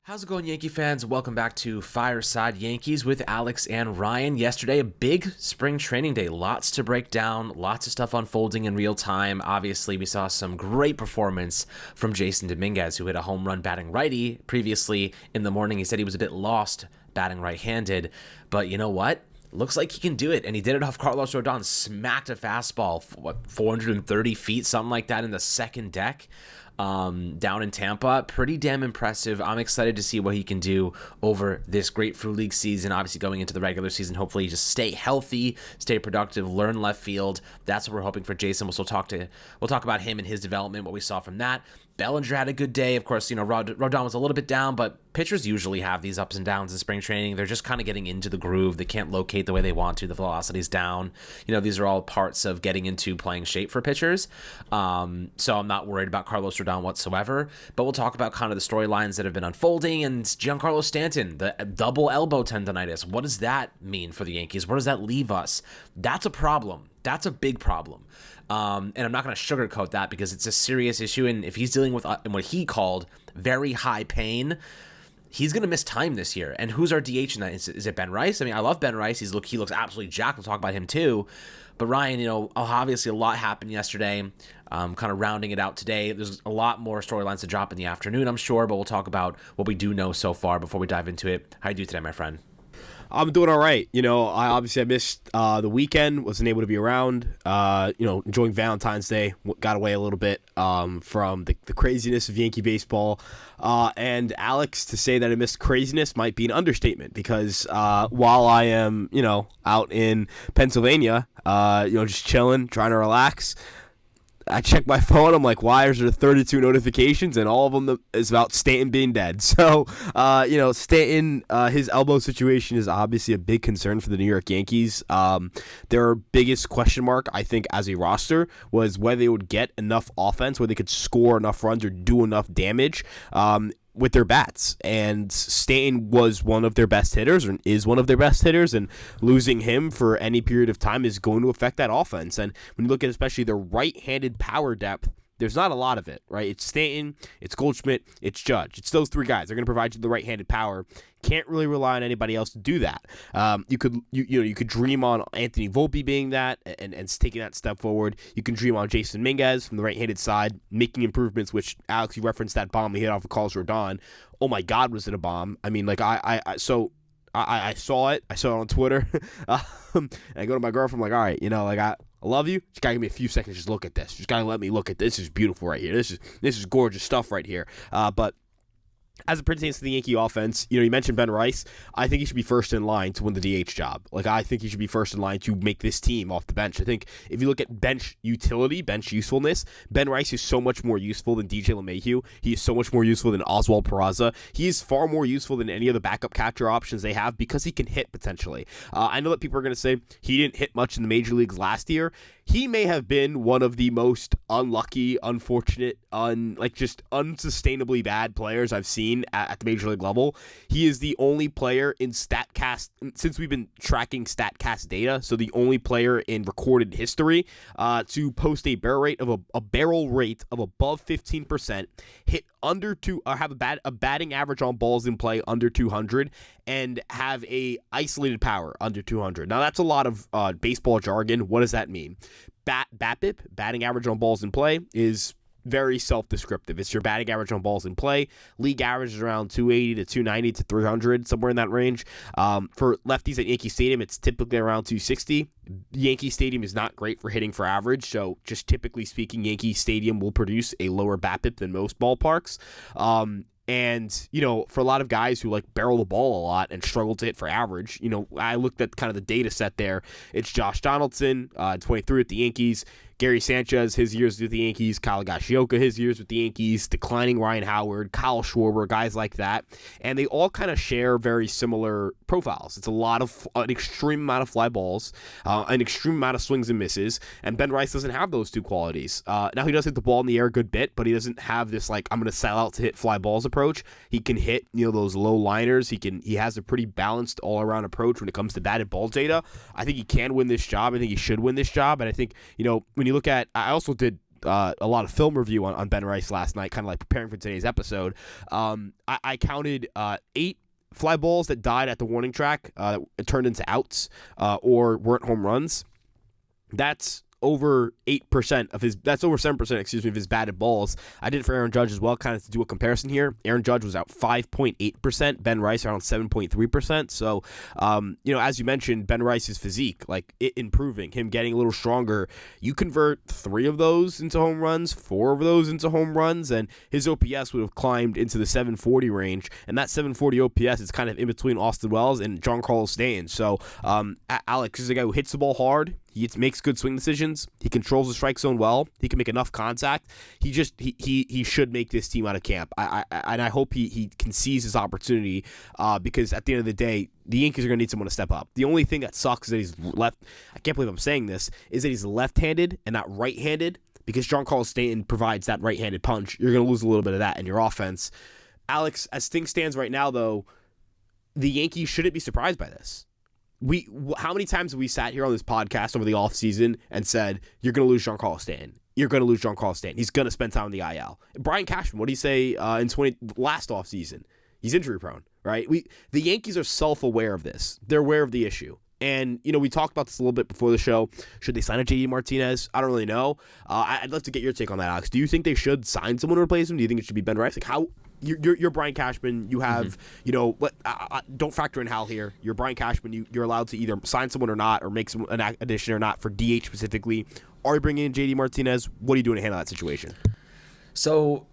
How's it going, Yankee fans? Welcome back to Fireside Yankees with Alex and Ryan. Yesterday, a big spring training day. Lots to break down, lots of stuff unfolding in real time. Obviously, we saw some great performance from Jasson Dominguez, who hit a home run batting righty. Previously in the morning, he said he was a bit lost batting right-handed. But you know what? Looks like he can do it, and he did it off Carlos Rodon. Smacked a fastball, 430 feet, something like that in the second deck. Down in Tampa. Pretty damn impressive. I'm excited to see what he can do over this Grapefruit League season. Obviously going into the regular season, hopefully just stay healthy, stay productive, learn left field. That's what we're hoping for Jasson. We'll talk about him and his development, what we saw from that. Bellinger had a good day. Of course, Rodon was a little bit down, but pitchers usually have these ups and downs in spring training. They're just kind of getting into the groove. They can't locate the way they want to. The velocity's down. These are all parts of getting into playing shape for pitchers. So I'm not worried about Carlos Rodon whatsoever. But we'll talk about kind of the storylines that have been unfolding. And Giancarlo Stanton, the double elbow tendonitis. What does that mean for the Yankees? Where does that leave us? That's a problem. That's a big problem. And I'm not going to sugarcoat that because it's a serious issue. And if he's dealing with what he called very high pain, he's going to miss time this year. And who's our DH in that? Is it Ben Rice? I mean, I love Ben Rice. He looks absolutely jacked. We'll talk about him too. But Ryan, obviously a lot happened yesterday. Kind of rounding it out today. There's a lot more storylines to drop in the afternoon, I'm sure. But we'll talk about what we do know so far before we dive into it. How you do today, my friend? I'm doing all right. I missed the weekend, wasn't able to be around. Enjoying Valentine's Day, got away a little bit from the craziness of Yankee baseball. And Alex, to say that I missed craziness might be an understatement because while I am, out in Pennsylvania, just chilling, trying to relax, I check my phone. I'm like, why is there 32 notifications? And all of them is about Stanton being dead. So, Stanton, his elbow situation is obviously a big concern for the New York Yankees. Their biggest question mark, I think, as a roster was whether they would get enough offense, whether they could score enough runs or do enough damage with their bats. And Stanton was one of their best hitters, or is one of their best hitters, and losing him for any period of time is going to affect that offense. And when you look at especially the right-handed power depth, there's not a lot of it, right? It's Stanton, it's Goldschmidt, it's Judge. It's those three guys. They're going to provide you the right-handed power. Can't really rely on anybody else to do that. You could dream on Anthony Volpe being that and taking that step forward. You can dream on Jasson Dominguez from the right-handed side, making improvements, which, Alex, you referenced that bomb he hit off of Carlos Rodon. Oh, my God, was it a bomb? I mean, I saw it. I saw it on Twitter. And I go to my girlfriend, I'm like, all right, I love you. Just gotta give me a few seconds. Just look at this. Just gotta let me look at this. This is beautiful right here. This is gorgeous stuff right here. But as it pertains to the Yankee offense, you mentioned Ben Rice. I think he should be first in line to win the DH job. I think he should be first in line to make this team off the bench. I think if you look at bench utility, bench usefulness, Ben Rice is so much more useful than DJ LeMahieu. He is so much more useful than Oswald Peraza. He is far more useful than any of the backup catcher options they have because he can hit potentially. I know that people are going to say he didn't hit much in the major leagues last year. He may have been one of the most unlucky, unfortunate, just unsustainably bad players I've seen at the major league level. He is the only player in StatCast, since we've been tracking StatCast data, so the only player in recorded history to post a barrel rate of above 15%, hit under two, or have a batting average on balls in play under 200, and have a isolated power under 200. Now that's a lot of baseball jargon. What does that mean? BABIP, batting average on balls in play, is very self-descriptive. It's your batting average on balls in play. League average is around 280 to 290 to 300, somewhere in that range. For lefties at Yankee Stadium, it's typically around 260. Yankee Stadium is not great for hitting for average, so just typically speaking, Yankee Stadium will produce a lower BABIP than most ballparks. And, for a lot of guys who barrel the ball a lot and struggle to hit for average, I looked at kind of the data set there. It's Josh Donaldson, 23 with the Yankees, Gary Sanchez, his years with the Yankees, Kyle Gashioka, his years with the Yankees, declining Ryan Howard, Kyle Schwarber, guys like that. And they all kind of share very similar profiles. It's an extreme amount of fly balls, an extreme amount of swings and misses, and Ben Rice doesn't have those two qualities. Now, he does hit the ball in the air a good bit, but he doesn't have this, I'm going to sell out to hit fly balls approach. He can hit, those low liners. He has a pretty balanced all-around approach when it comes to batted ball data. I think he can win this job. I think he should win this job. And I think, when you look at, I also did a lot of film review on Ben Rice last night, kind of like preparing for today's episode. I counted 8 fly balls that died at the warning track that turned into outs or weren't home runs. That's over 8% of his, that's over 7%, of his batted balls. I did it for Aaron Judge as well, kind of to do a comparison here. Aaron Judge was out 5.8%, Ben Rice around 7.3%. So, as you mentioned, Ben Rice's physique, like it improving, him getting a little stronger. You convert 3 of those into home runs, 4 of those into home runs, and his OPS would have climbed into the 740 range. And that 740 OPS is kind of in between Austin Wells and Giancarlo Stanton. So, Alex is a guy who hits the ball hard. He makes good swing decisions. He controls the strike zone well. He can make enough contact. He should make this team out of camp. I hope he can seize his opportunity because at the end of the day, the Yankees are going to need someone to step up. The only thing that sucks is that he's left. I can't believe I'm saying this. Is that he's left-handed and not right-handed because Giancarlo Stanton provides that right-handed punch. You're going to lose a little bit of that in your offense. Alex, as things stands right now, though, the Yankees shouldn't be surprised by this. How many times have we sat here on this podcast over the offseason and said, you're going to lose Giancarlo Stanton. You're going to lose Giancarlo Stanton. He's going to spend time on the IL. Brian Cashman, what did he say last offseason? He's injury prone, right? The Yankees are self-aware of this. They're aware of the issue. And, we talked about this a little bit before the show. Should they sign a JD Martinez? I don't really know. I'd love to get your take on that, Alex. Do you think they should sign someone to replace him? Do you think it should be Ben Rice? Like, how... You're Brian Cashman. You have, don't factor in Hal here. You're Brian Cashman. You're allowed to either sign someone or not, or make an addition or not for DH specifically. Are you bringing in JD Martinez? What are you doing to handle that situation? So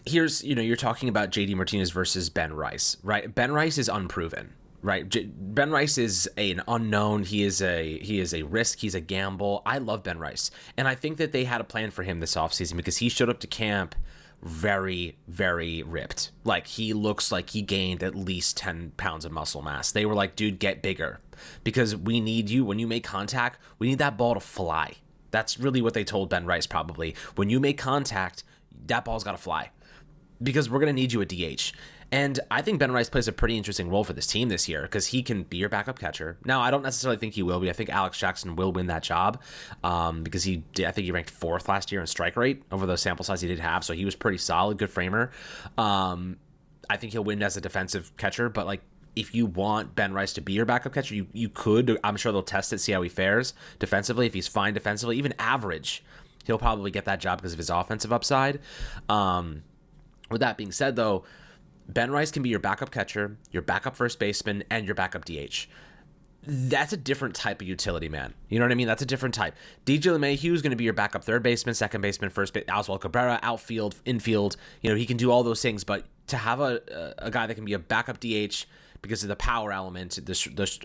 here's, you're talking about JD Martinez versus Ben Rice, right? Ben Rice is unproven. Right, Ben Rice is an unknown. He is a risk. He's a gamble. I love Ben Rice, and I think that they had a plan for him this offseason because he showed up to camp very, very ripped. Like, he looks like he gained at least 10 pounds of muscle mass. They were like, dude, get bigger because we need you. When you make contact, we need that ball to fly. That's really what they told Ben Rice probably. When you make contact, that ball's got to fly because we're going to need you at DH. And I think Ben Rice plays a pretty interesting role for this team this year because he can be your backup catcher. Now, I don't necessarily think he will be. I think Alex Jackson will win that job because I think he ranked 4th last year in strike rate over the sample size he did have. So he was pretty solid, good framer. I think he'll win as a defensive catcher. But, like, if you want Ben Rice to be your backup catcher, you could. I'm sure they'll test it, see how he fares defensively. If he's fine defensively, even average, he'll probably get that job because of his offensive upside. With that being said, though, Ben Rice can be your backup catcher, your backup first baseman, and your backup DH. That's a different type of utility, man. You know what I mean? That's a different type. DJ LeMahieu is going to be your backup third baseman, second baseman, first baseman, Oswald Cabrera, outfield, infield. He can do all those things. But to have a guy that can be a backup DH because of the power element,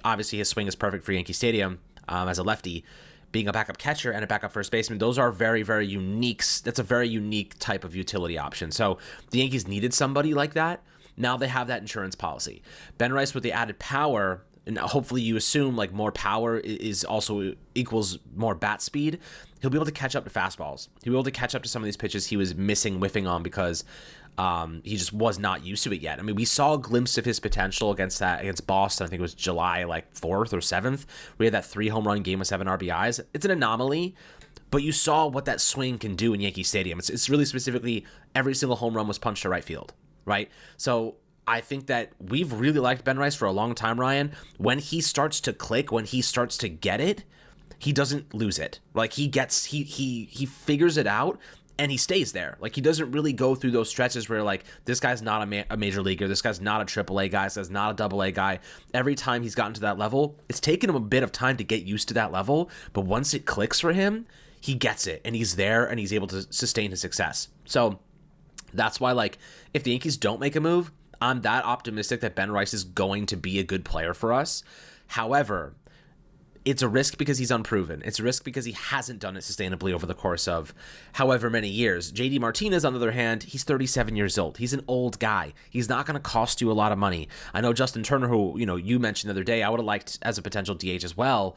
obviously his swing is perfect for Yankee Stadium as a lefty. Being a backup catcher and a backup first baseman, those are very, very unique. That's a very unique type of utility option. So the Yankees needed somebody like that. Now they have that insurance policy. Ben Rice with the added power, and hopefully you assume like more power is also equals more bat speed. He'll be able to catch up to fastballs. He'll be able to catch up to some of these pitches he was whiffing on because he just was not used to it yet. I mean, we saw a glimpse of his potential against Boston. I think it was July 4th or 7th. We had that 3 home run game with 7 RBIs. It's an anomaly, but you saw what that swing can do in Yankee Stadium. It's really specifically every single home run was punched to right field. Right? So I think that we've really liked Ben Rice for a long time, Ryan. When he starts to click, when he starts to get it, he doesn't lose it. Like he figures it out and he stays there. Like he doesn't really go through those stretches where like this guy's not a major leaguer, this guy's not a AAA guy, this guy's not a AA guy. Every time he's gotten to that level, it's taken him a bit of time to get used to that level, but once it clicks for him, he gets it and he's there and he's able to sustain his success. So that's why, like, if the Yankees don't make a move, I'm that optimistic that Ben Rice is going to be a good player for us. However, it's a risk because he's unproven. It's a risk because he hasn't done it sustainably over the course of however many years. JD Martinez, on the other hand, he's 37 years old. He's an old guy. He's not going to cost you a lot of money. I know Justin Turner, who you mentioned the other day, I would have liked as a potential DH as well,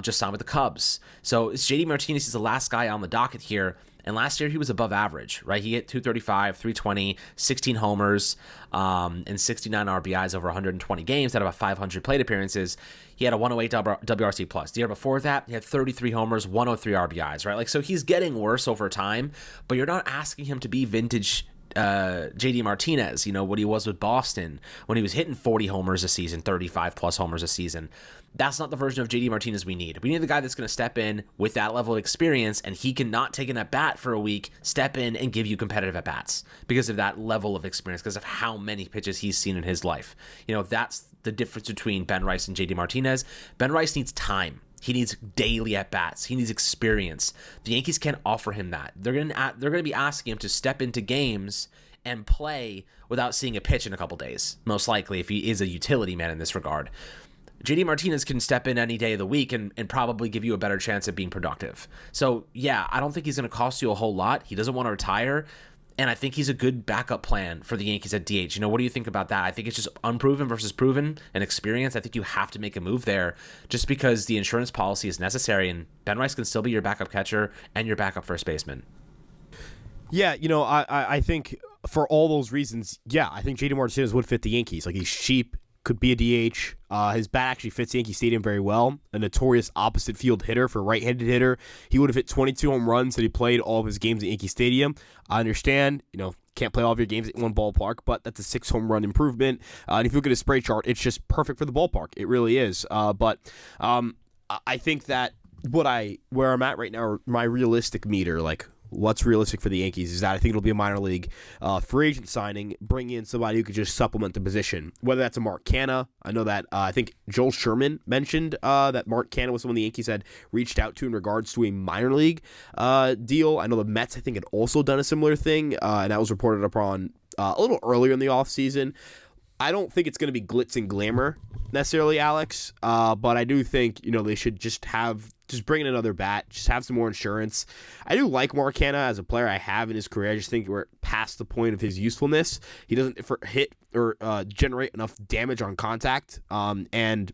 just signed with the Cubs. So JD Martinez is the last guy on the docket here. And last year he was above average, right? He hit 235, 320, 16 homers, and 69 RBIs over 120 games, out of about 500 plate appearances. He had a 108 WRC plus. The year before that, he had 33 homers, 103 RBIs, right? Like, so he's getting worse over time, but you're not asking him to be vintage JD Martinez, what he was with Boston when he was hitting 40 homers a season, 35 plus homers a season. That's not the version of JD Martinez we need. We need the guy that's going to step in with that level of experience, and he cannot take an at-bat for a week, step in, and give you competitive at-bats because of that level of experience, because of how many pitches he's seen in his life. That's the difference between Ben Rice and JD Martinez. Ben Rice needs time. He needs daily at-bats. He needs experience. The Yankees can't offer him that. They're going to be asking him to step into games and play without seeing a pitch in a couple days, most likely, if he is a utility man in this regard. JD Martinez can step in any day of the week and probably give you a better chance of being productive. So, yeah, I don't think he's going to cost you a whole lot. He doesn't want to retire, and I think he's a good backup plan for the Yankees at DH. What do you think about that? I think it's just unproven versus proven and experience. I think you have to make a move there just because the insurance policy is necessary, and Ben Rice can still be your backup catcher and your backup first baseman. Yeah, I think for all those reasons, I think JD Martinez would fit the Yankees. Like, he's cheap, could be a DH. His bat actually fits Yankee Stadium very well. A notorious opposite field hitter for a right-handed hitter. He would have hit 22 home runs had he played all of his games at Yankee Stadium. I understand, can't play all of your games at one ballpark, but that's a 6 home run improvement. And if you look at his spray chart, it's just perfect for the ballpark. It really is. But I think that where I'm at right now, my realistic meter, like, what's realistic for the Yankees is that I think it'll be a minor league free agent signing, bring in somebody who could just supplement the position, whether that's a Mark Canha. I know that I think Joel Sherman mentioned that Mark Canha was someone the Yankees had reached out to in regards to a minor league deal. I know the Mets, I think, had also done a similar thing, and that was reported upon a little earlier in the offseason. I don't think it's going to be glitz and glamour necessarily, Alex, but I do think, they should just bring in another bat, just have some more insurance. I do like Mark Canha as a player. I have in his career. I just think we're past the point of his usefulness. He doesn't hit or generate enough damage on contact, and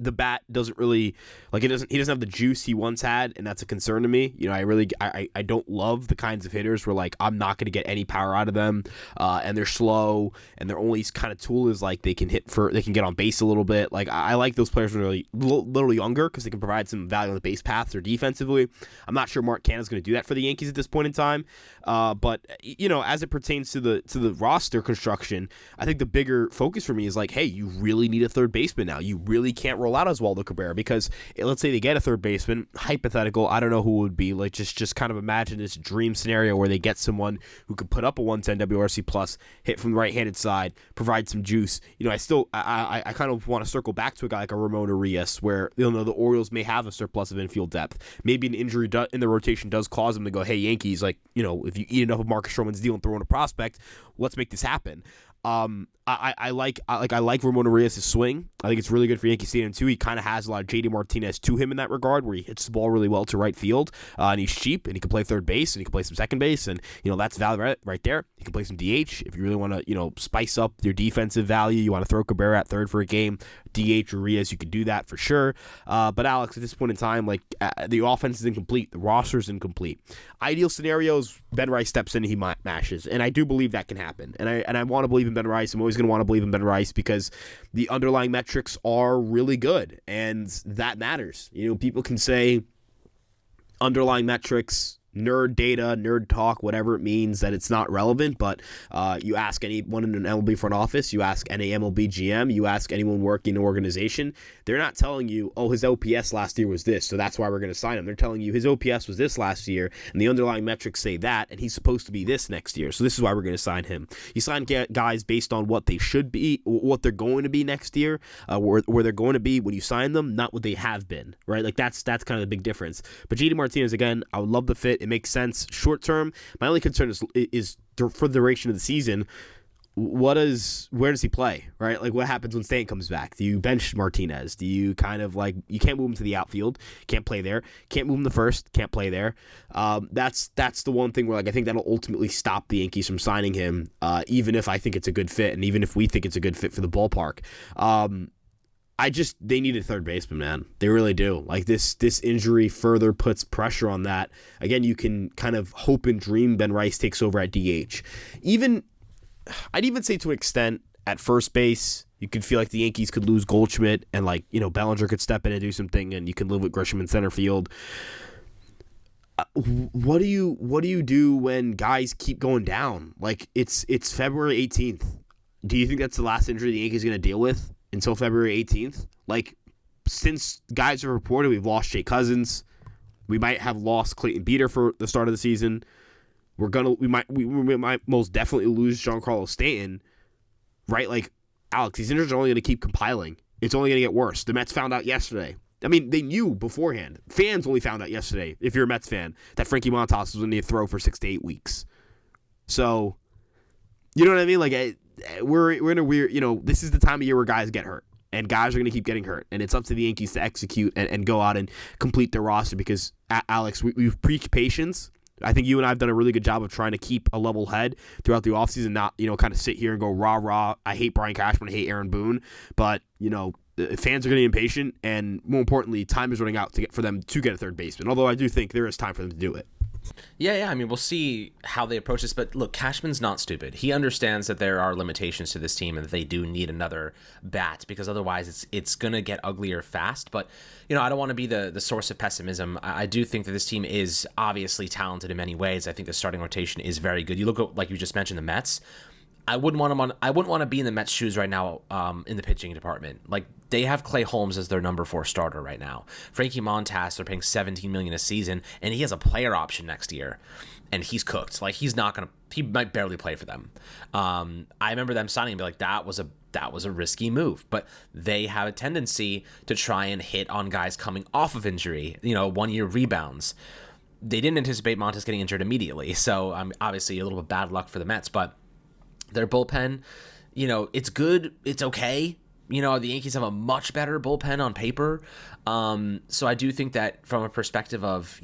the bat doesn't really he doesn't have the juice he once had, and that's a concern to me. I don't love the kinds of hitters where I'm not going to get any power out of them, and they're slow, and their only kind of tool is they can get on base a little bit. I like those players when they're little younger because they can provide some value on the base paths or defensively. I'm not sure Mark Canha is going to do that for the Yankees at this point in time, but as it pertains to the roster construction, I think the bigger focus for me is hey, you really need a third baseman now. You really can't roll out Oswaldo Cabrera because let's say they get a third baseman, hypothetical, I don't know who it would be, just kind of imagine this dream scenario where they get someone who could put up a 110 WRC plus, hit from the right-handed side, provide some juice. I kind of want to circle back to a guy like a Ramon Urias where the Orioles may have a surplus of infield depth. Maybe an injury in the rotation does cause them to go, hey, Yankees, if you eat enough of Marcus Stroman's deal and throw in a prospect, let's make this happen. I like Ramon Urias' swing. I think it's really good for Yankee Stadium too. He kind of has a lot of JD Martinez to him in that regard, where he hits the ball really well to right field, and he's cheap, and he can play third base, and he can play some second base, and that's value right there. He can play some DH if you really want to spice up your defensive value. You want to throw Cabrera at third for a game, DH Urias, you could do that for sure. But Alex, at this point in time, the offense is incomplete, the roster is incomplete. Ideal scenarios, Ben Rice steps in and he mashes, and I do believe that can happen, and I want to believe in Ben Rice. I'm always going to want to believe in Ben Rice because the underlying metrics are really good, and that matters. People can say underlying metrics, nerd data, nerd talk, whatever it means, that it's not relevant, but you ask anyone in an MLB front office, you ask any MLB GM, you ask anyone working in an organization, they're not telling you, oh, his OPS last year was this, so that's why we're going to sign him. They're telling you his OPS was this last year, and the underlying metrics say that, and he's supposed to be this next year, so this is why we're going to sign him. You sign guys based on what they should be, what they're going to be next year, where they're going to be when you sign them, not what they have been, right? That's kind of the big difference. But JD Martinez, again, I would love the fit. It makes sense short term. My only concern is for the duration of the season. Where does he play, right? What happens when Stanton comes back? Do you bench Martinez? Do you kind of you can't move him to the outfield, can't play there, can't move him to first, can't play there. That's the one thing where I think that'll ultimately stop the Yankees from signing him, even if I think it's a good fit and even if we think it's a good fit for the ballpark. they need a third baseman, man. They really do. Like this injury further puts pressure on that. Again, you can kind of hope and dream Ben Rice takes over at DH. I'd even say to an extent at first base, you could feel like the Yankees could lose Goldschmidt and Bellinger could step in and do something, and you can live with Grisham in center field. What do you do when guys keep going down? Like it's February 18th. Do you think that's the last injury the Yankees are going to deal with until February 18th? Like, since guys have reported, we've lost Jay Cousins. We might have lost Clayton Beater for the start of the season. We might most definitely lose Giancarlo Stanton, right? Like, Alex, these injuries are only going to keep compiling. It's only going to get worse. The Mets found out yesterday. I mean, they knew beforehand. Fans only found out yesterday, if you're a Mets fan, that Frankie Montas was going to throw for 6 to 8 weeks. So, you know what I mean? Like, we're in a weird, this is the time of year where guys get hurt. And guys are going to keep getting hurt. And it's up to the Yankees to execute and go out and complete their roster because, Alex, we've preached patience. I think you and I have done a really good job of trying to keep a level head throughout the offseason, not, kind of sit here and go rah. I hate Brian Cashman, I hate Aaron Boone. But, fans are getting impatient. And more importantly, time is running out for them to get a third baseman. Although I do think there is time for them to do it. Yeah. I mean, we'll see how they approach this. But look, Cashman's not stupid. He understands that there are limitations to this team and that they do need another bat because otherwise it's going to get uglier fast. But, I don't want to be the source of pessimism. I do think that this team is obviously talented in many ways. I think the starting rotation is very good. You look at, like you just mentioned, the Mets. I wouldn't want to be in the Mets' shoes right now in the pitching department. Like, they have Clay Holmes as their number 4 starter right now. Frankie Montas, they're paying $17 million a season, and he has a player option next year, and he's cooked. Like, he might barely play for them. I remember them signing and be like, that was a risky move, but they have a tendency to try and hit on guys coming off of injury, 1-year rebounds. They didn't anticipate Montas getting injured immediately, so obviously a little bit bad luck for the Mets, but their bullpen, it's good. It's okay. The Yankees have a much better bullpen on paper. So I do think that from a perspective of,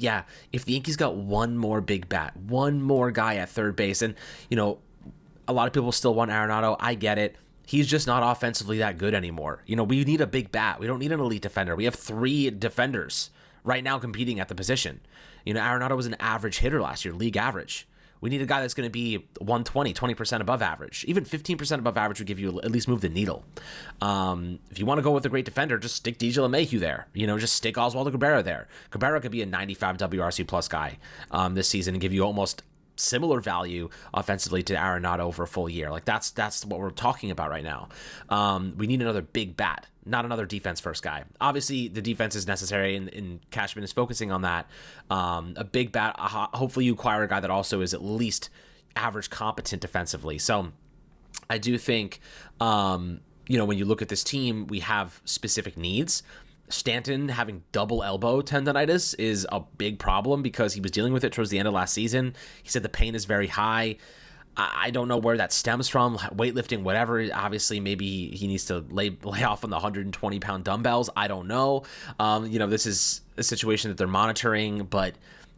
if the Yankees got one more big bat, one more guy at third base, and, a lot of people still want Arenado. I get it. He's just not offensively that good anymore. We need a big bat. We don't need an elite defender. We have 3 defenders right now competing at the position. Arenado was an average hitter last year, league average. We need a guy that's going to be 120, 20% above average. Even 15% above average would give you at least move the needle. If you want to go with a great defender, just stick DJ LeMahieu there. Just stick Oswaldo Cabrera there. Cabrera could be a 95 WRC plus guy this season and give you almost similar value offensively to Arenado for a full year. Like that's what we're talking about right now. We need another big bat, not another defense first guy. Obviously the defense is necessary and Cashman is focusing on that. A big bat, hopefully you acquire a guy that also is at least average competent defensively. So I do think, when you look at this team, we have specific needs. Stanton having double elbow tendonitis is a big problem because he was dealing with it towards the end of last season. He said the pain is very high. I don't know where that stems from, weightlifting, whatever. Obviously, maybe he needs to lay off on the 120-pound dumbbells. I don't know. This is a situation that they're monitoring, but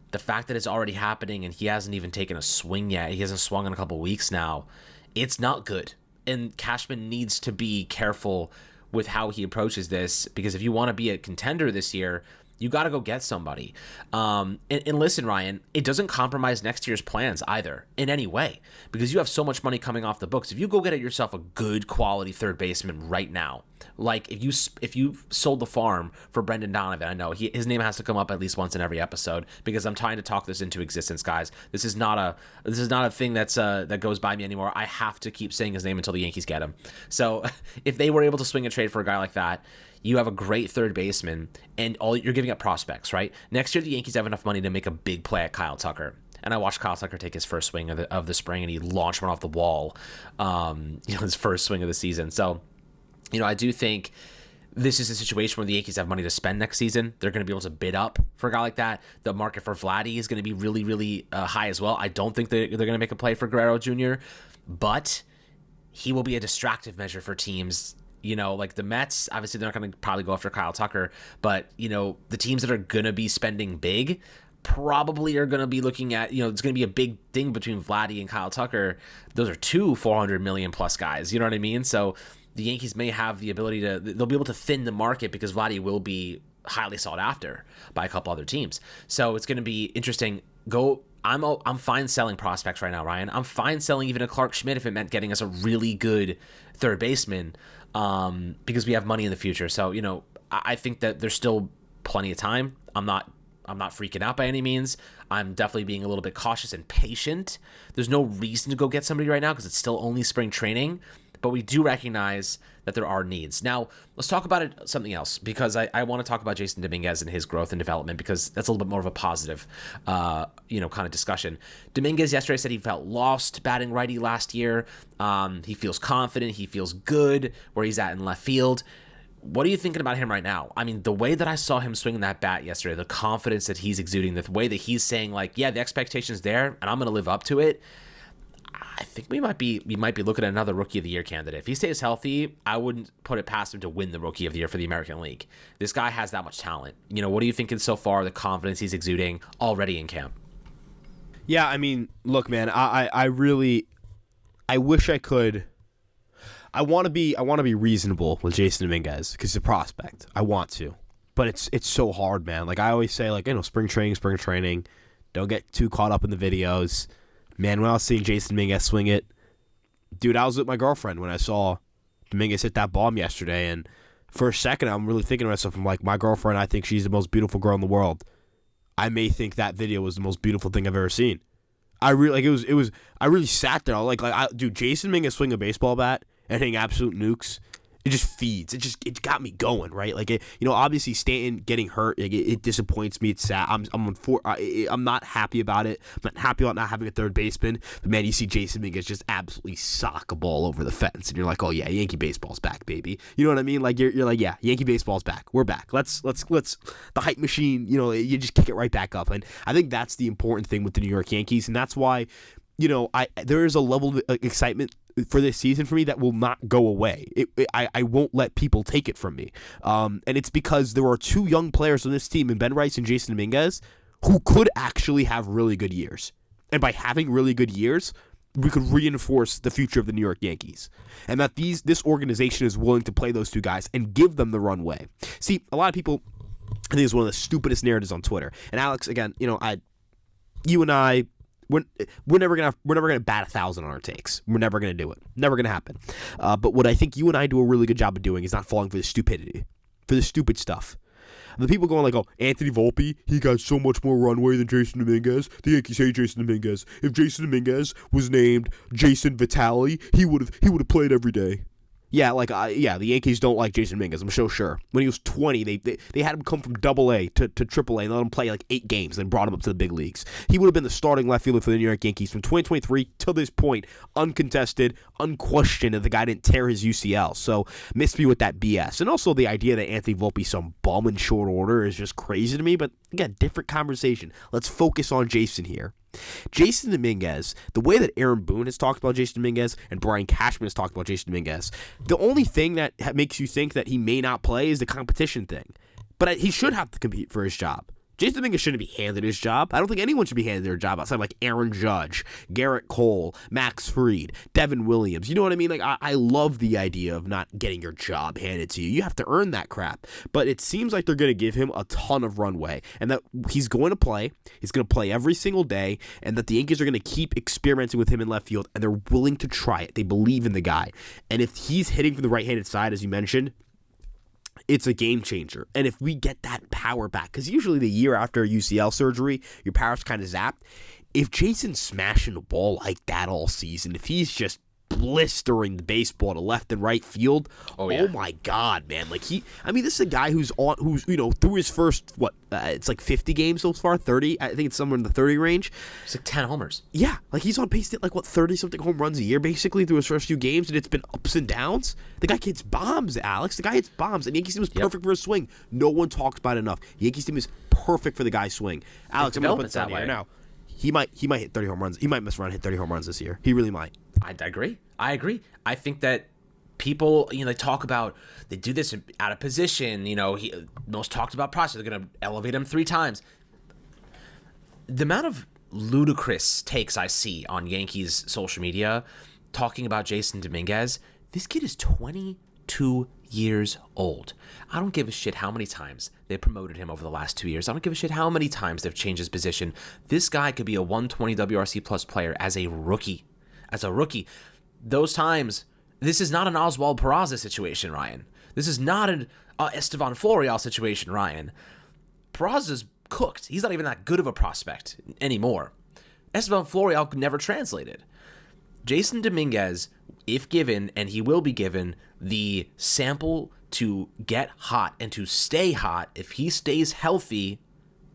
the fact that it's already happening and he hasn't even taken a swing yet, he hasn't swung in a couple weeks now, it's not good. And Cashman needs to be careful with how he approaches this, because if you want to be a contender this year, you got to go get somebody. And listen, Ryan, it doesn't compromise next year's plans either in any way, because you have so much money coming off the books. If you go get yourself a good quality third baseman right now, like if you sold the farm for Brendan Donovan, I know his name has to come up at least once in every episode because I'm trying to talk this into existence, guys. This is not a thing that goes by me anymore. I have to keep saying his name until the Yankees get him. So if they were able to swing a trade for a guy like that, you have a great third baseman, and all you're giving up prospects, right? Next year, the Yankees have enough money to make a big play at Kyle Tucker. And I watched Kyle Tucker take his first swing of the spring, and he launched one off the wall, his first swing of the season. So, I do think this is a situation where the Yankees have money to spend next season. They're going to be able to bid up for a guy like that. The market for Vladdy is going to be really, really high as well. I don't think they're going to make a play for Guerrero Jr., but he will be a distractive measure for teams. Like the Mets, obviously they're not going to probably go after Kyle Tucker, but, the teams that are going to be spending big probably are going to be looking at, it's going to be a big thing between Vladdy and Kyle Tucker. Those are 2 $400 million plus guys. You know what I mean? So the Yankees may have the ability they'll be able to thin the market because Vladdy will be highly sought after by a couple other teams. So it's going to be interesting. I'm fine selling prospects right now, Ryan. I'm fine selling even a Clark Schmidt if it meant getting us a really good third baseman, because we have money in the future. So, I think that there's still plenty of time. I'm not freaking out by any means. I'm definitely being a little bit cautious and patient. There's no reason to go get somebody right now because it's still only spring training, but we do recognize that there are needs. Now, let's talk about something else, because I want to talk about Jasson Dominguez and his growth and development, because that's a little bit more of a positive, kind of discussion. Dominguez yesterday said he felt lost batting righty last year. He feels confident. He feels good where he's at in left field. What are you thinking about him right now? I mean, the way that I saw him swinging that bat yesterday, the confidence that he's exuding, the way that he's saying, like, yeah, the expectation's there, and I'm going to live up to it. I think we might be looking at another Rookie of the Year candidate. If he stays healthy, I wouldn't put it past him to win the Rookie of the Year for the American League. This guy has that much talent. What are you thinking so far, the confidence he's exuding already in camp? Yeah, I mean, look, man, I wish I could. I want to be reasonable with Jasson Dominguez because he's a prospect. I want to, but it's so hard, man. Like I always say, like, spring training. Don't get too caught up in the videos. Man, when I was seeing Jasson Dominguez swing it, dude, I was with my girlfriend when I saw Dominguez hit that bomb yesterday, and for a second, I'm really thinking to myself, I'm like, my girlfriend, I think she's the most beautiful girl in the world. I may think that video was the most beautiful thing I've ever seen. I really sat there. Dude, Jasson Dominguez swing a baseball bat and hitting absolute nukes. It just feeds. It got me going, right? Like, obviously Stanton getting hurt, it disappoints me. It's sad. I'm not happy about it. I'm not happy about not having a third baseman. But man, you see Jasson Dominguez just absolutely sock a ball over the fence, and you're like, oh yeah, Yankee baseball's back, baby. You know what I mean? Like you're like, yeah, Yankee baseball's back. We're back. Let's the hype machine. You just kick it right back up, and I think that's the important thing with the New York Yankees, and that's why. There is a level of excitement for this season for me that will not go away. I won't let people take it from me. And it's because there are two young players on this team, in Ben Rice and Jasson Dominguez, who could actually have really good years. And by having really good years, we could reinforce the future of the New York Yankees. And that this organization is willing to play those two guys and give them the runway. See, a lot of people, I think it's one of the stupidest narratives on Twitter. And Alex, again, you and I, we're never gonna bat 1,000 on our takes. We're never gonna do it. Never gonna happen. But what I think you and I do a really good job of doing is not falling for the stupidity, for the stupid stuff. The people going like, oh, Anthony Volpe, he got so much more runway than Jasson Dominguez. The Yankees hate Jasson Dominguez. If Jasson Dominguez was named Jason Vitale, he would have played every day. Yeah, the Yankees don't like Jasson Dominguez, I'm so sure. When he was 20, they had him come from AA to AAA and let him play like 8 games and brought him up to the big leagues. He would have been the starting left fielder for the New York Yankees from 2023 till this point, uncontested, unquestioned, and the guy didn't tear his UCL. So, miss me with that BS. And also the idea that Anthony Volpe's some bum in short order is just crazy to me, but again, different conversation. Let's focus on Jasson here. Jasson Dominguez, the way that Aaron Boone has talked about Jasson Dominguez and Brian Cashman has talked about Jasson Dominguez, the only thing that makes you think that he may not play is the competition thing. But he should have to compete for his job. Jasson Dominguez shouldn't be handed his job. I don't think anyone should be handed their job outside of like Aaron Judge, Garrett Cole, Max Fried, Devin Williams. You know what I mean? Like I love the idea of not getting your job handed to you. You have to earn that crap. But it seems like they're going to give him a ton of runway and that he's going to play. He's going to play every single day and that the Yankees are going to keep experimenting with him in left field and they're willing to try it. They believe in the guy. And if he's hitting from the right-handed side, as you mentioned, it's a game changer. And if we get that power back, because usually the year after a UCL surgery, your power's kind of zapped. If Jason's smashing the ball like that all season, if he's just blistering the baseball to left and right field, oh my God, man. Like this is a guy who's through his first, it's like 50 games so far, 30, I think it's somewhere in the 30 range. It's like 10 homers. Yeah, like he's on pace to hit 30-something home runs a year, basically, through his first few games, and it's been ups and downs. The guy hits bombs, Alex. The guy hits bombs, and the Yankees team is perfect for his swing. No one talks about it enough. The Yankees team is perfect for the guy's swing. Alex, I'm going to put this out here now. He might hit 30 home runs. He might mess around and hit 30 home runs this year. He really might. I agree. I think that people, they talk about, they do this out of position. He most talked about process. They're going to elevate him 3 times. The amount of ludicrous takes I see on Yankees social media talking about Jasson Dominguez, This kid is 22 years old. I don't give a shit how many times they promoted him over the last 2 years. I don't give a shit how many times they've changed his position. This guy could be a 120 WRC plus player as a rookie. Those times, this is not an Oswald Peraza situation, Ryan. This is not an Estevan Florial situation, Ryan. Peraza's cooked. He's not even that good of a prospect anymore. Estevan Florial never translated. Jasson Dominguez, if given, and he will be given, the sample to get hot and to stay hot, if he stays healthy,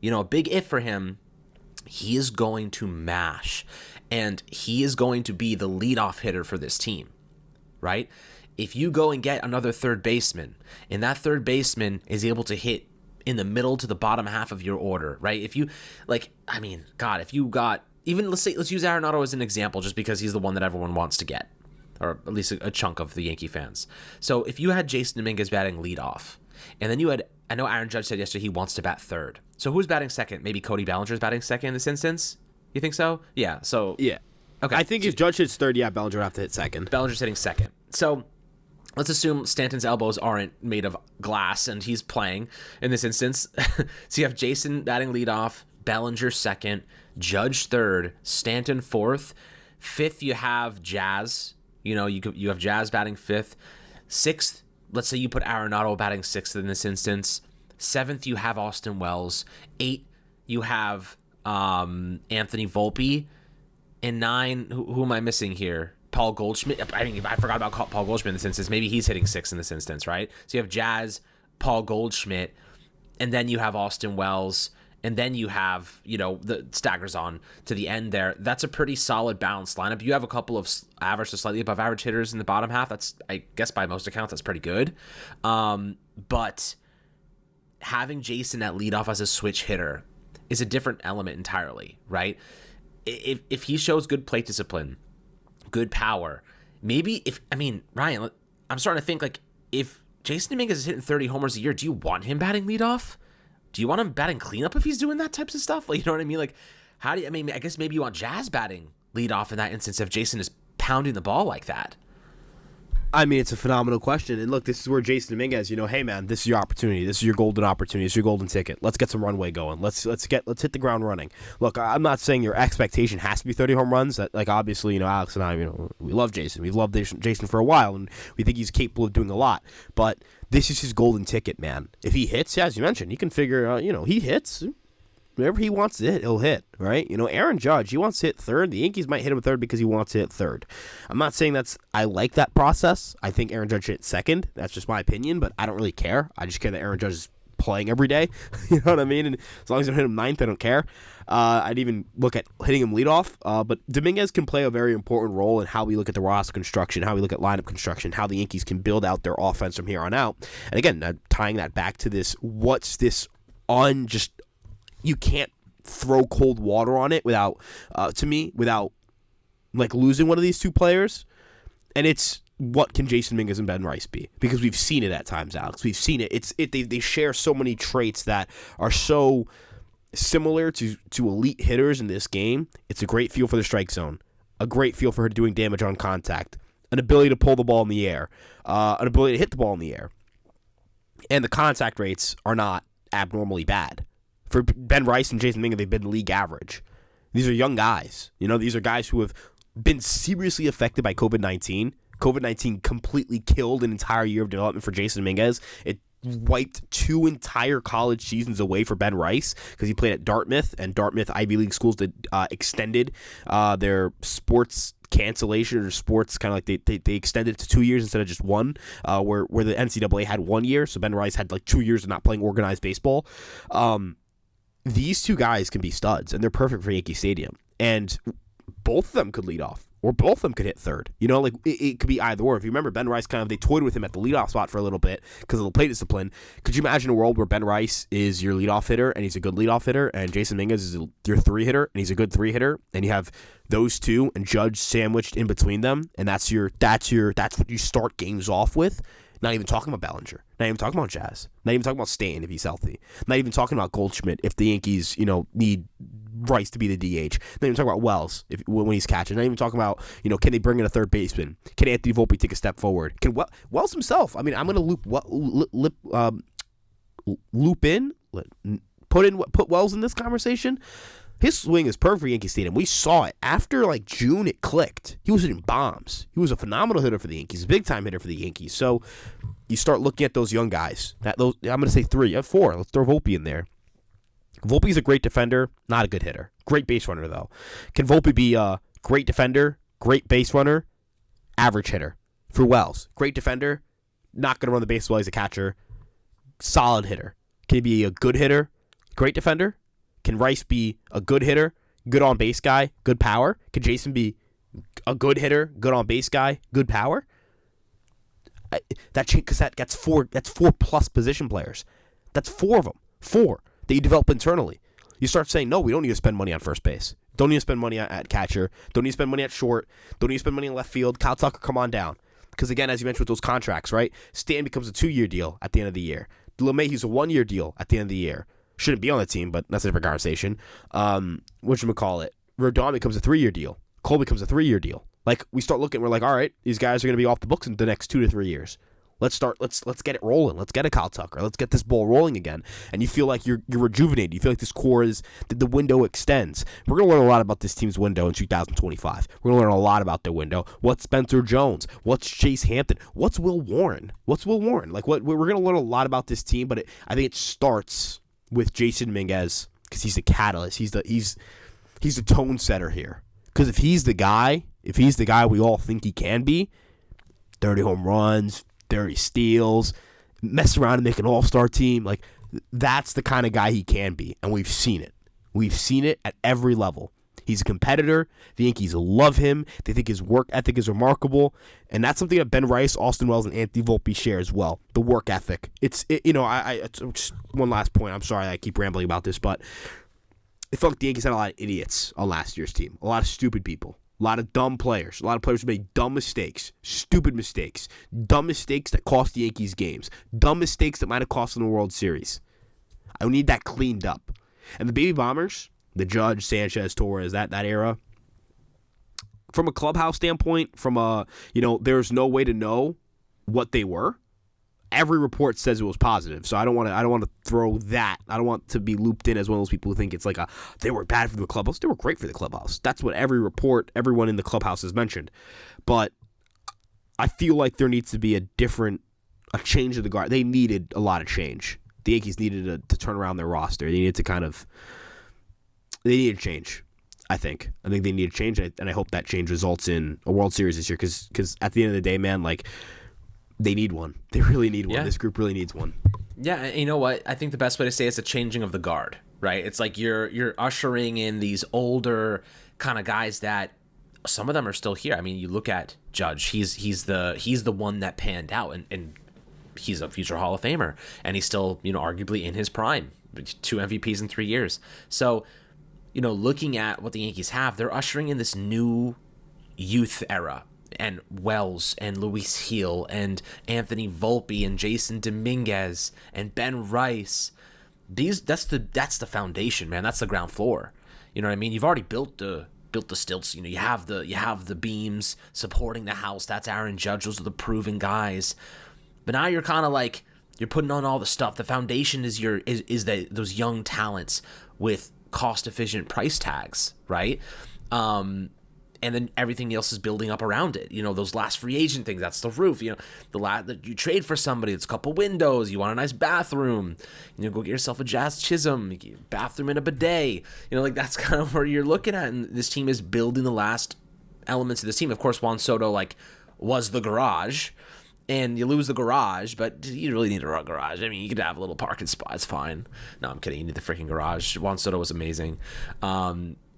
a big if for him, he is going to mash. And he is going to be the leadoff hitter for this team, right? If you go and get another third baseman, and that third baseman is able to hit in the middle to the bottom half of your order, right? If you, if you got, even let's use Arenado as an example, just because he's the one that everyone wants to get, or at least a chunk of the Yankee fans. So if you had Jasson Dominguez batting leadoff, and then you had, I know Aaron Judge said yesterday he wants to bat third. So who's batting second? Maybe Cody Bellinger's batting second in this instance? You think so? Yeah. So yeah. Okay. I think if Judge hits third, Bellinger would have to hit second. Bellinger's hitting second. So let's assume Stanton's elbows aren't made of glass and he's playing in this instance. So you have Jasson batting leadoff, Bellinger second, Judge third, Stanton fourth. Fifth, you have Jazz. You have Jazz batting fifth. Sixth, let's say you put Arenado batting sixth in this instance. Seventh, you have Austin Wells. 8, you have Anthony Volpe. And 9, who am I missing here? Paul Goldschmidt. I forgot about Paul Goldschmidt in this instance. Maybe he's hitting 6 in this instance, right? So you have Jazz, Paul Goldschmidt, and then you have Austin Wells, and then you have, the staggers on to the end there. That's a pretty solid balanced lineup. You have a couple of average to slightly above average hitters in the bottom half. That's, I guess by most accounts, that's pretty good. But having Jasson at leadoff as a switch hitter is a different element entirely, right? If he shows good plate discipline, good power, maybe Ryan, I'm starting to think, if Jasson Dominguez is hitting 30 homers a year, do you want him batting leadoff? Do you want him batting cleanup if he's doing that types of stuff? You know what I mean? I guess maybe you want Jazz batting leadoff in that instance if Jasson is pounding the ball like that. It's a phenomenal question. And look, this is where Jasson Dominguez, hey man, this is your opportunity. This is your golden opportunity. This is your golden ticket. Let's get some runway going. Let's hit the ground running. Look, I'm not saying your expectation has to be 30 home runs. Obviously, Alex and I, we love Jasson. We've loved Jasson for a while, and we think he's capable of doing a lot. But this is his golden ticket, man. If he hits, as you mentioned, you can figure out, he hits. Whenever he wants to hit, he'll hit, right? Aaron Judge, he wants to hit third. The Yankees might hit him third because he wants to hit third. I'm not saying I like that process. I think Aaron Judge should hit second. That's just my opinion, but I don't really care. I just care that Aaron Judge is playing every day. You know what I mean? And as long as I don't hit him ninth, I don't care. I'd even look at hitting him leadoff. But Dominguez can play a very important role in how we look at the roster construction, how we look at lineup construction, how the Yankees can build out their offense from here on out. And again, tying that back to this, what's this on just... You can't throw cold water on it without losing one of these two players. And it's what can Jasson Dominguez and Ben Rice be? Because we've seen it at times, Alex. We've seen it. They share so many traits that are so similar to elite hitters in this game. It's a great feel for the strike zone, a great feel for her doing damage on contact, an ability to pull the ball in the air, an ability to hit the ball in the air. And the contact rates are not abnormally bad. For Ben Rice and Jasson Dominguez, they've been league average. These are young guys. These are guys who have been seriously affected by COVID-19. COVID-19 completely killed an entire year of development for Jasson Dominguez. It wiped 2 entire college seasons away for Ben Rice because he played at Dartmouth, and Dartmouth Ivy League schools that extended their sports cancellation or sports kind of they extended it to 2 years instead of just 1, where the NCAA had 1 year. So Ben Rice had 2 years of not playing organized baseball. These two guys can be studs, and they're perfect for Yankee Stadium. And both of them could lead off, or both of them could hit third. It could be either or. If you remember, Ben Rice they toyed with him at the leadoff spot for a little bit because of the plate discipline. Could you imagine a world where Ben Rice is your leadoff hitter, and he's a good leadoff hitter, and Jasson Dominguez is your 3 hitter, and he's a good 3 hitter, and you have those two and Judge sandwiched in between them, and that's what you start games off with? Not even talking about Bellinger. Not even talking about Jazz. Not even talking about Stanton if he's healthy. Not even talking about Goldschmidt if the Yankees, need Rice to be the DH. Then you're talking about Wells when he's catching. Not even talking about, can they bring in a third baseman? Can Anthony Volpe take a step forward? Can Wells himself? I mean, I'm going to put Wells in this conversation. His swing is perfect for Yankee Stadium. We saw it. After June, it clicked. He was hitting bombs. He was a phenomenal hitter for the Yankees, a big-time hitter for the Yankees. So you start looking at those young guys. I'm going to say 3, 4. Let's throw Volpe in there. Volpe's a great defender, not a good hitter. Great base runner, though. Can Volpe be a great defender, great base runner, average hitter? For Wells, great defender, not going to run the base well. He's a catcher, solid hitter. Can he be a good hitter, great defender? Can Rice be a good hitter, good on base guy, good power? Can Jasson be a good hitter, good on base guy, good power? Because that's 4 plus position players. That's 4 of them. 4 that you develop internally. You start saying, no, we don't need to spend money on first base. Don't need to spend money at catcher. Don't need to spend money at short. Don't need to spend money in left field. Kyle Tucker, come on down. Because again, as you mentioned with those contracts, right? Stanton becomes a 2-year deal at the end of the year. LeMahieu's a 1-year deal at the end of the year. Shouldn't be on the team, but that's a different conversation. Whatchamacallit? Rodon becomes a 3-year deal. Cole becomes a 3-year deal. We start looking, we're like, all right, these guys are going to be off the books in the next 2 to 3 years. Let's get it rolling. Let's get a Kyle Tucker. Let's get this ball rolling again. And you feel like you're rejuvenated. You feel like this core the window extends. We're going to learn a lot about this team's window in 2025. We're going to learn a lot about their window. What's Spencer Jones? What's Chase Hampton? What's Will Warren? We're going to learn a lot about this team, but I think it starts with Jasson Dominguez because he's the catalyst. He's the tone setter here. Because if he's the guy we all think he can be, 30 home runs, 30 steals, mess around and make an all-star team, that's the kind of guy he can be, and we've seen it. We've seen it at every level. He's a competitor. The Yankees love him. They think his work ethic is remarkable, and that's something that Ben Rice, Austin Wells, and Anthony Volpe share as well. The work ethic. It's just one last point. I'm sorry I keep rambling about this, but it felt like the Yankees had a lot of idiots on last year's team. A lot of stupid people. A lot of dumb players. A lot of players who made dumb mistakes. Stupid mistakes. Dumb mistakes that cost the Yankees games. Dumb mistakes that might have cost them the World Series. I need that cleaned up. And the Baby Bombers, the Judge, Sanchez, Torres, that era, from a clubhouse standpoint, there's no way to know what they were. Every report says it was positive, so I don't want to throw that. I don't want to be looped in as one of those people who think it's they were bad for the clubhouse. They were great for the clubhouse. That's what every report, everyone in the clubhouse has mentioned. But I feel like there needs to be a change of the guard. They needed a lot of change. The Yankees needed to turn around their roster. They needed change. I think they need a change, and I hope that change results in a World Series this year. Because at the end of the day, man, they need one. They really need one. Yeah. This group really needs one. Yeah, and you know what? I think the best way to say it's a changing of the guard, right? It's like you're ushering in these older kind of guys that some of them are still here. I mean, you look at Judge. He's the one that panned out, and he's a future Hall of Famer, and he's still arguably in his prime. 2 MVPs in 3 years. So, looking at what the Yankees have, they're ushering in this new youth era. And Wells and Luis Gil and Anthony Volpe and Jasson Dominguez and Ben Rice. That's the foundation, man. That's the ground floor. You know what I mean? You've already built the stilts. You have the beams supporting the house. That's Aaron Judge. Those are the proven guys. But now you're kind of you're putting on all the stuff. The foundation is those young talents with cost efficient price tags, right? And then everything else is building up around it. Those last free agent things, that's the roof. That you trade for somebody, it's a couple windows, you want a nice bathroom, go get yourself a Jazz Chisholm, bathroom and a bidet. That's kind of where you're looking at. And this team is building the last elements of this team. Of course, Juan Soto, was the garage. And you lose the garage, but you really need a garage. I mean, you could have a little parking spot. It's fine. No, I'm kidding. You need the freaking garage. Juan Soto was amazing.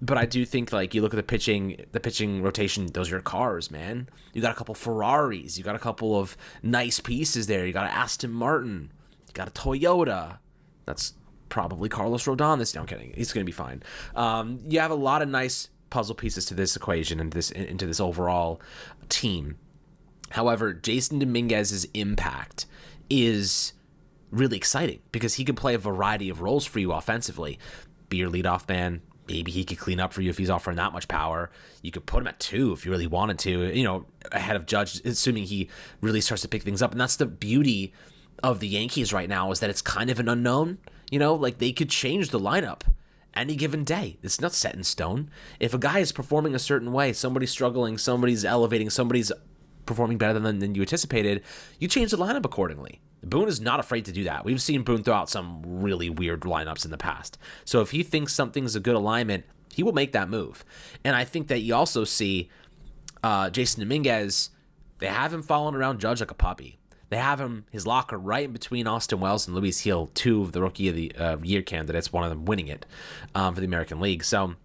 But I do think, you look at the pitching rotation, those are your cars, man. You got a couple Ferraris. You got a couple of nice pieces there. You got an Aston Martin. You got a Toyota. That's probably Carlos Rodon. No, I'm kidding. He's going to be fine. You have a lot of nice puzzle pieces to this equation and into this overall team. However, Jasson Dominguez's impact is really exciting because he can play a variety of roles for you offensively. Be your leadoff man. maybe he could clean up for you if he's offering that much power. You could put him at 2 if you really wanted to, ahead of Judge, assuming he really starts to pick things up. And that's the beauty of the Yankees right now, is that it's kind of an unknown. Like they could change the lineup any given day. It's not set in stone. If a guy is performing a certain way, somebody's struggling, somebody's elevating, somebody's performing better than you anticipated, you change the lineup accordingly. Boone is not afraid to do that. We've seen Boone throw out some really weird lineups in the past. So if he thinks something's a good alignment, he will make that move. And I think that you also see Jasson Dominguez, they have him following around Judge like a puppy. They have him, his locker right in between Austin Wells and Luis Gil, 2 of the Rookie of the Year candidates, one of them winning it for the American League. So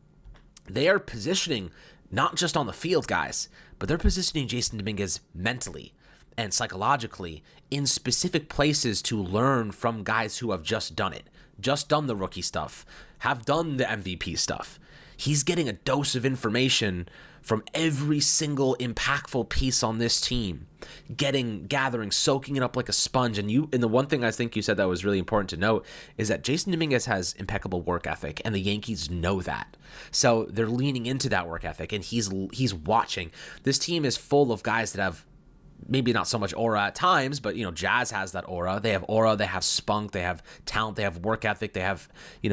they are positioning not just on the field, guys, but they're positioning Jasson Dominguez mentally and psychologically in specific places to learn from guys who have just done it, just done the rookie stuff, have done the MVP stuff. He's getting a dose of information from every single impactful piece on this team, gathering, soaking it up like a sponge. And the one thing I think you said that was really important to note is that Jasson Dominguez has impeccable work ethic, and the Yankees know that. So they're leaning into that work ethic, and he's watching. This team is full of guys that have maybe not so much aura at times, but Jazz has that aura. They have spunk, they have talent, they have work ethic, they have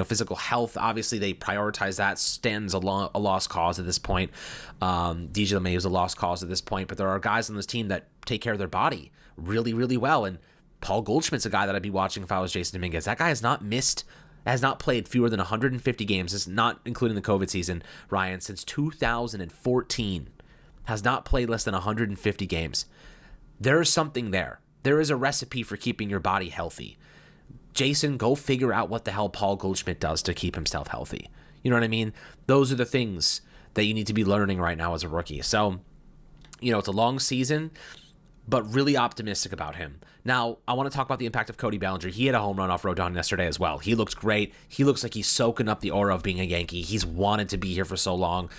physical health. Obviously, they prioritize that. Stanton's a lost cause at this point. DJ LeMay is a lost cause at this point, but there are guys on this team that take care of their body really, really well. And Paul Goldschmidt's a guy that I'd be watching if I was Jasson Dominguez. That guy has not played fewer than 150 games. This is not including the COVID season, Ryan, since 2014. Has not played less than 150 games. There is something there. There is a recipe for keeping your body healthy. Jason, go figure out what the hell Paul Goldschmidt does to keep himself healthy. You know what I mean? Those are the things that you need to be learning right now as a rookie. So, it's a long season, but really optimistic about him. Now, I want to talk about the impact of Cody Bellinger. He had a home run off Rodon yesterday as well. He looks great. He looks like he's soaking up the aura of being a Yankee. He's wanted to be here for so long.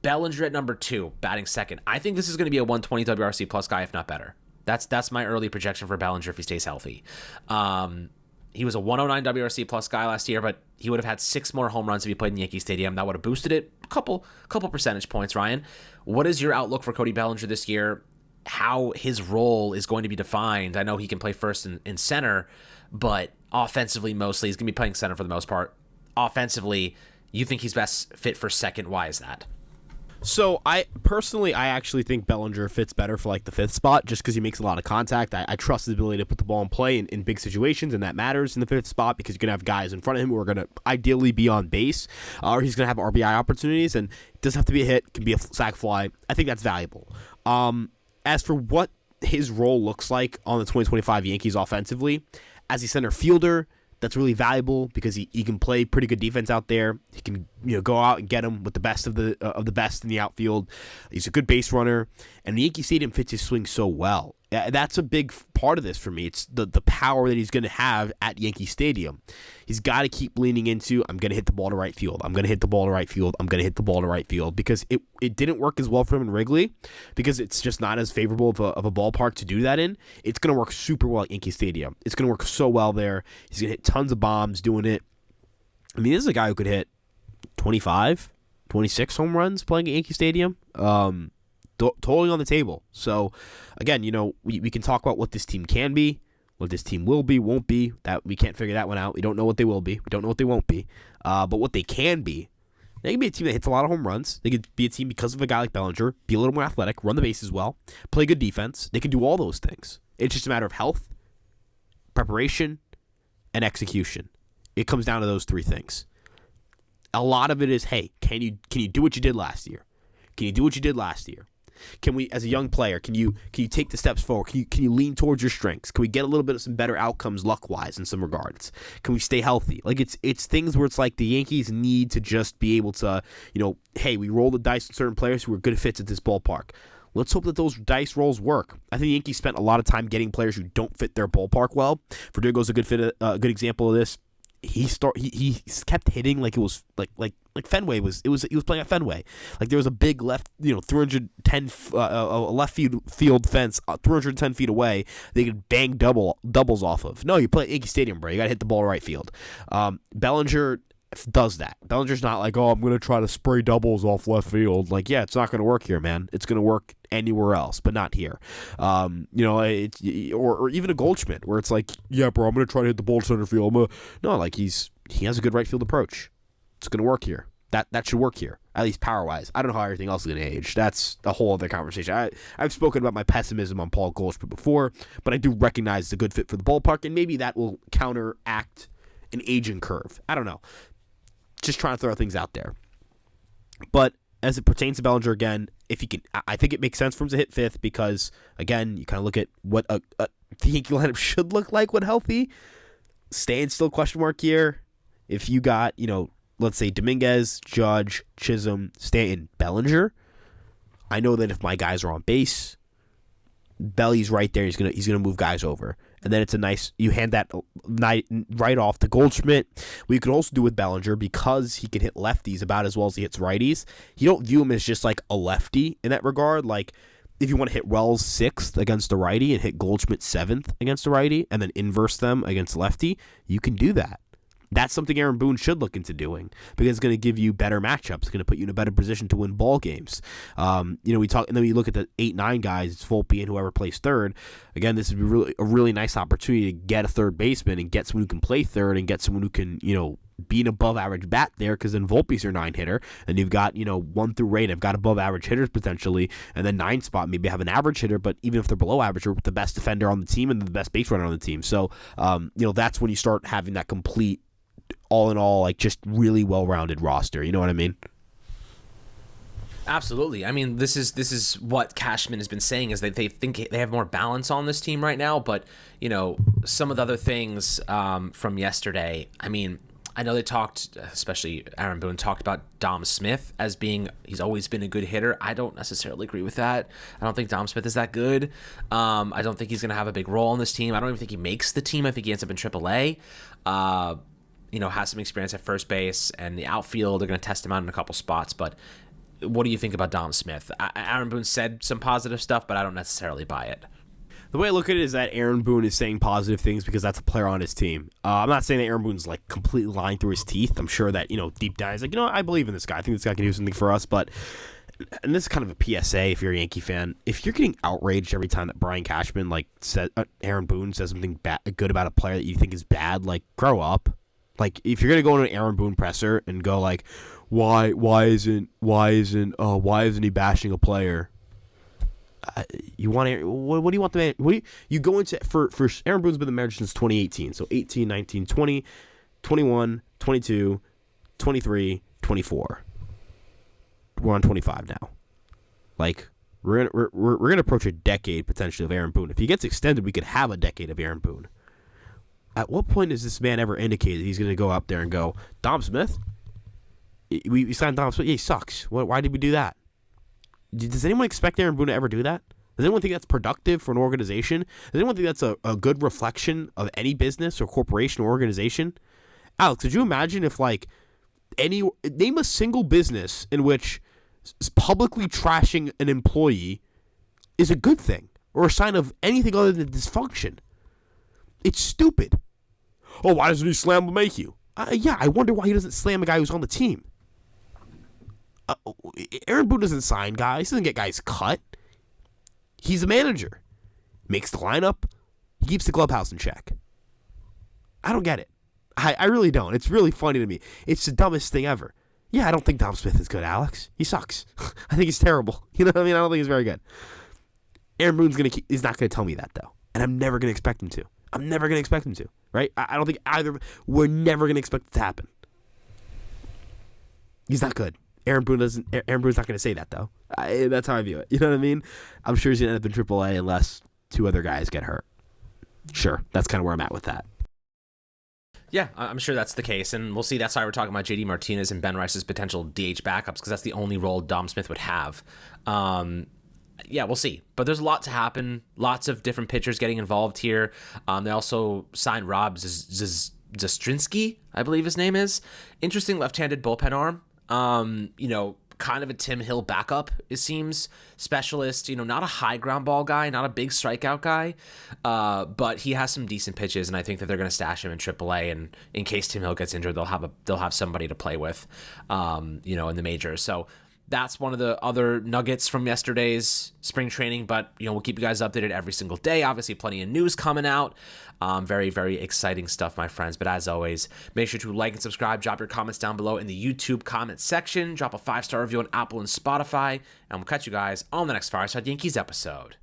Bellinger at number 2, batting second. I think this is going to be a 120 WRC plus guy, if not better. That's my early projection for Bellinger if he stays healthy. He was a 109 WRC plus guy last year, but he would have had 6 more home runs if he played in Yankee Stadium. That would have boosted it a couple percentage points, Ryan. What is your outlook for Cody Bellinger this year? How his role is going to be defined? I know he can play first in center, but offensively mostly, he's going to be playing center for the most part. Offensively, you think he's best fit for second. Why is that? So I actually think Bellinger fits better for the 5th spot just because he makes a lot of contact. I trust his ability to put the ball in play in big situations, and that matters in the 5th spot because you're going to have guys in front of him who are going to ideally be on base, or he's going to have RBI opportunities, and it doesn't have to be a hit, can be a sac fly. I think that's valuable. As for what his role looks like on the 2025 Yankees offensively, as a center fielder, that's really valuable because he can play pretty good defense out there. He can go out and get him with the best of the best in the outfield. He's a good base runner, and the Yankee Stadium fits his swing so well. That's a big part of this for me. It's the power that he's going to have at Yankee Stadium. He's got to keep leaning into, I'm going to hit the ball to right field. I'm going to hit the ball to right field. I'm going to hit the ball to right field because it didn't work as well for him in Wrigley because it's just not as favorable of a ballpark to do that in. It's going to work super well at Yankee Stadium. It's going to work so well there. He's going to hit tons of bombs doing it. I mean, this is a guy who could hit 25, 26 home runs playing at Yankee Stadium. Totally on the table. So, again, we can talk about what this team can be, what this team will be, won't be. That we can't figure that one out. We don't know what they will be. We don't know what they won't be. But what they can be, they can be a team that hits a lot of home runs. They could be a team because of a guy like Bellinger, be a little more athletic, run the bases well, play good defense. They can do all those things. It's just a matter of health, preparation, and execution. It comes down to those 3 things. A lot of it is, hey, can you do what you did last year? Can you do what you did last year? Can we, as a young player, can you take the steps forward? Can you lean towards your strengths? Can we get a little bit of some better outcomes luck-wise in some regards? Can we stay healthy? It's things where it's like the Yankees need to just be able to, hey, we roll the dice with certain players who are good fits at this ballpark. Let's hope that those dice rolls work. I think the Yankees spent a lot of time getting players who don't fit their ballpark well. Verdugo's a good example of this. He kept hitting like it was like Fenway was. He was playing at Fenway. Like there was a big left, 310 left field fence, 310 feet away. They could bang doubles off of. No, you play at Yankee Stadium, bro. You got to hit the ball right field. Bellinger does that. Bellinger's not like, oh, I'm going to try to spray doubles off left field. Like, yeah, it's not going to work here, man. It's going to work anywhere else, but not here. Or even a Goldschmidt, where it's like, yeah, bro, I'm going to try to hit the ball center field. No, like he has a good right field approach. It's going to work here. That should work here, at least power-wise. I don't know how everything else is going to age. That's a whole other conversation. I've spoken about my pessimism on Paul Goldschmidt before, but I do recognize it's a good fit for the ballpark, and maybe that will counteract an aging curve. I don't know. Just trying to throw things out there. But as it pertains to Bellinger, again, if he can, I think it makes sense for him to hit fifth because, again, you kind of look at what the Yankee lineup should look like when healthy. Stanton's still a question mark here. If you got, let's say Dominguez, Judge, Chisholm, Stanton, Bellinger, I know that if my guys are on base, Belly's right there. He's gonna move guys over, and then it's a nice. You hand that right off to Goldschmidt. What you could also do with Bellinger, because he can hit lefties about as well as he hits righties. You don't view him as just like a lefty in that regard. Like if you want to hit Wells sixth against a righty and hit Goldschmidt seventh against a righty, and then inverse them against lefty, you can do that. That's something Aaron Boone should look into doing because it's going to give you better matchups. It's going to put you in a better position to win ball games. We talk, and then we look at the 8-9 guys, it's Volpe and whoever plays third. Again, this would be a really nice opportunity to get a third baseman and get someone who can play third and get someone who can, be an above average bat there because then Volpe's your 9-hitter and you've got, 1 through 8. I've got above average hitters potentially, and then 9 spot maybe have an average hitter, but even if they're below average, you're the best defender on the team and the best base runner on the team. So, that's when you start having that complete, all in all, like just really well-rounded roster. You know what I mean? Absolutely. I mean, this is what Cashman has been saying is that they think they have more balance on this team right now. But some of the other things from yesterday. I mean, I know they talked, especially Aaron Boone talked about Dom Smith as he's always been a good hitter. I don't necessarily agree with that. I don't think Dom Smith is that good. I don't think he's going to have a big role on this team. I don't even think he makes the team. I think he ends up in AAA. Has some experience at first base, and the outfield, they're going to test him out in a couple spots. But what do you think about Dom Smith? Aaron Boone said some positive stuff, but I don't necessarily buy it. The way I look at it is that Aaron Boone is saying positive things because that's a player on his team. I'm not saying that Aaron Boone's like completely lying through his teeth. I'm sure that, deep down he's like, I believe in this guy. I think this guy can do something for us. But, and this is kind of a PSA if you're a Yankee fan, if you're getting outraged every time that Brian Cashman, said Aaron Boone says something good about a player that you think is bad, grow up. If you're gonna go into an Aaron Boone presser and go why isn't he bashing a player? What do you want the man? You go into for Aaron Boone's been the manager since 2018, so 18, 19, 20, 21, 22, 23, 24. We're on 25 now. We're gonna approach a decade potentially of Aaron Boone. If he gets extended, we could have a decade of Aaron Boone. At what point does this man ever indicate that he's going to go up there and go, Dom Smith? We signed Dom Smith. Yeah, he sucks. Why did we do that? Does anyone expect Aaron Boone to ever do that? Does anyone think that's productive for an organization? Does anyone think that's a good reflection of any business or corporation or organization? Alex, could you imagine if, name a single business in which publicly trashing an employee is a good thing or a sign of anything other than dysfunction? It's stupid. Oh, why doesn't he slam LeMahieu? I wonder why he doesn't slam a guy who's on the team. Aaron Boone doesn't sign guys. He doesn't get guys cut. He's a manager. Makes the lineup. He keeps the clubhouse in check. I don't get it. I really don't. It's really funny to me. It's the dumbest thing ever. Yeah, I don't think Dom Smith is good, Alex. He sucks. I think he's terrible. You know what I mean? I don't think he's very good. Aaron Boone's he's not going to tell me that, though. And I'm never going to expect him to. I'm never going to expect him to, right? I don't think either. We're never going to expect it to happen. He's not good. Aaron Boone's not going to say that, though. That's how I view it. You know what I mean? I'm sure he's going to end up in AAA unless 2 other guys get hurt. Sure, that's kind of where I'm at with that. Yeah, I'm sure that's the case, and we'll see. That's why we're talking about JD Martinez and Ben Rice's potential DH backups, because that's the only role Dom Smith would have. Yeah, we'll see. But there's a lot to happen. Lots of different pitchers getting involved here. They also signed Rob Zastrinsky, I believe his name is. Interesting left-handed bullpen arm. kind of a Tim Hill backup, it seems. Specialist, not a high ground ball guy, not a big strikeout guy, but he has some decent pitches, and I think that they're going to stash him in AAA, and in case Tim Hill gets injured, they'll have somebody to play with, in the majors. So that's one of the other nuggets from yesterday's spring training, but we'll keep you guys updated every single day. Obviously, plenty of news coming out. Very, very exciting stuff, my friends. But as always, make sure to like and subscribe. Drop your comments down below in the YouTube comment section. Drop a 5-star review on Apple and Spotify. And we'll catch you guys on the next Fireside Yankees episode.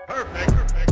Perfect.